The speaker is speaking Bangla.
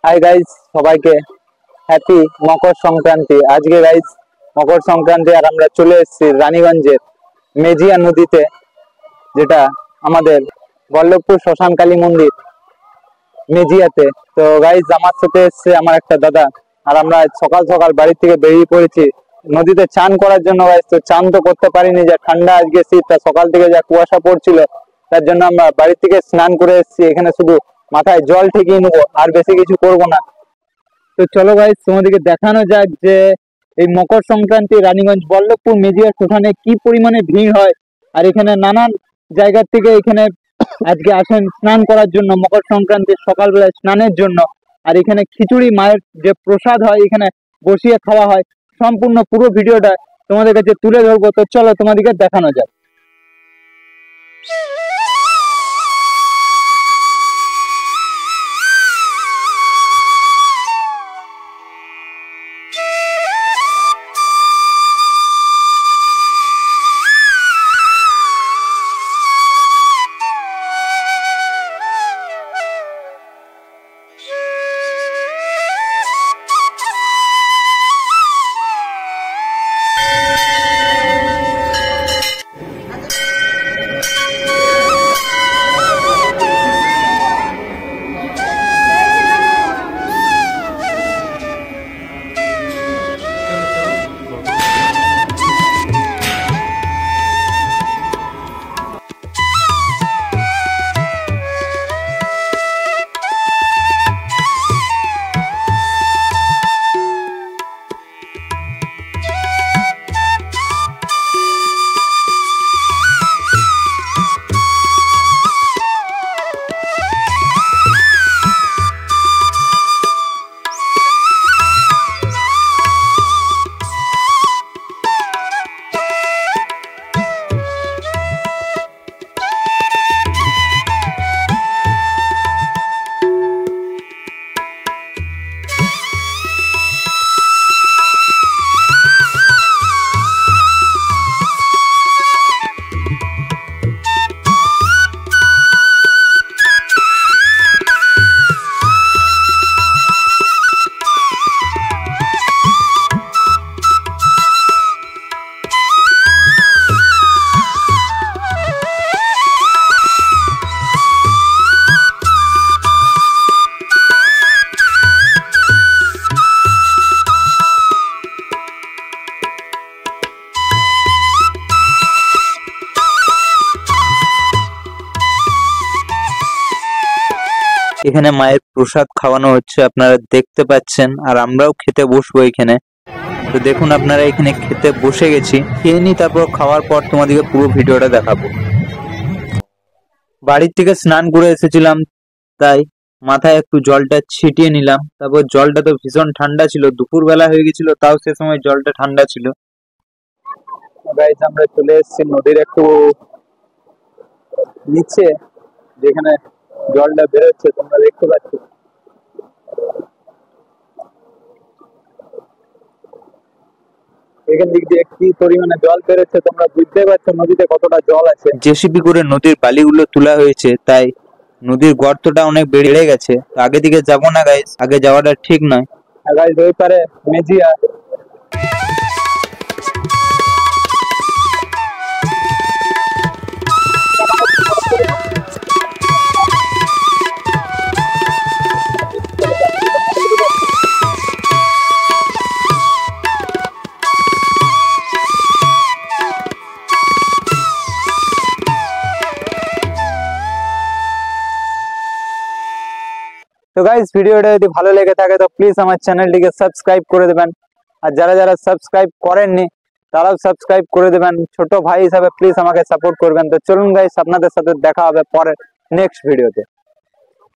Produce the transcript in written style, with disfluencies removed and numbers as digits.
হাই গাইজ, সবাইকে হ্যাপি মকর সংক্রান্তি। আজকে গাইজ মকর সংক্রান্তি আর আমরা চলে এসেছি রানীগঞ্জের মেজিয়া নদীতে, যেটা আমাদের বল্লভপুর শ্মশান কালী মন্দির মেজিয়াতে। তো গাইজ আমার সাথে এসছে আমার একটা দাদা, আর আমরা সকাল সকাল বাড়ি থেকে বেরিয়ে পড়েছি নদীতে চান করার জন্য। গাইজ তো চান তো করতে পারিনি, যা ঠান্ডা আজকে শীতটা, সকাল থেকে যা কুয়াশা পড়ছিল, তার জন্য আমরা বাড়ি থেকে স্নান করে এসেছি। এখানে শুধু মাথায় জল ঠেকিয়ে নেবো, আর বেশি কিছু করব না। তো চলো গাইস, তোমাদেরকে দেখানো যাক যে এই মকর সংক্রান্তি রানীগঞ্জ বল্লভপুর মেজিয়া শ্মশানে কি পরিমাণে ভিড় হয়। আর এখানে নানান জায়গা থেকে এখানে আজকে আসেন স্নান করার জন্য, মকর সংক্রান্তির সকালবেলায় স্নানের জন্য। আর এখানে খিচুড়ি মায়ের যে প্রসাদ হয় এখানে বসিয়ে খাওয়া হয়। সম্পূর্ণ পুরো ভিডিওটা তোমাদের কাছে তুলে ধরবো। তো চলো তোমাদেরকে দেখানো যাক। এখানে মায়ের প্রসাদ খাওয়ানো হচ্ছে, আপনারা দেখতে পাচ্ছেন, আর আমরাও খেতে বসবো এখানে। তো দেখুন, আপনারা এখানে খেতে বসে গেছি, খেয়ে নি, তারপর খাওয়ার পর তোমাদেরকে পুরো ভিডিওটা দেখাবো। বাড়ির থেকে স্নান করে এসেছিলাম, তাই মাথায় একটু জলটা ছিটিয়ে নিলাম। তারপর জলটা তো ভীষণ ঠান্ডা ছিল, দুপুর বেলা হয়ে গেছিল, তাও সে সময় জলটা ঠান্ডা ছিল। গাইস, আমরা চলে এসেছি নদীর একটু নিচে, যেখানে জলটা বেরোচ্ছে, তোমরা দেখতে পাচ্ছ। এখান দিক দিয়ে কি পরিমাণে জল বেরোচ্ছে তোমরা বুঝতে পারছো নদীতে কতটা জল আছে। জেসিবি করে নদীর বালিগুলো তোলা হয়েছে, তাই নদীর গর্তটা অনেক বেড়ে গেছে। আগে দিকে যাবো না গাইস, আগে যাওয়াটা ঠিক নয়। গাইস, ওই পারে মেজিয়া। তো গাইস, ভিডিওটা যদি ভালো লেগে থাকে তো প্লিজ আমার চ্যানেলটিকে সাবস্ক্রাইব করে দেবেন, আর যারা যারা সাবস্ক্রাইব করেননি তারাও সাবস্ক্রাইব করে দেবেন। ছোট ভাই হিসাবে প্লিজ আমাকে সাপোর্ট করবেন। তো চলুন গাইস, আপনাদের সাথে দেখা হবে পরে নেক্সট ভিডিওতে।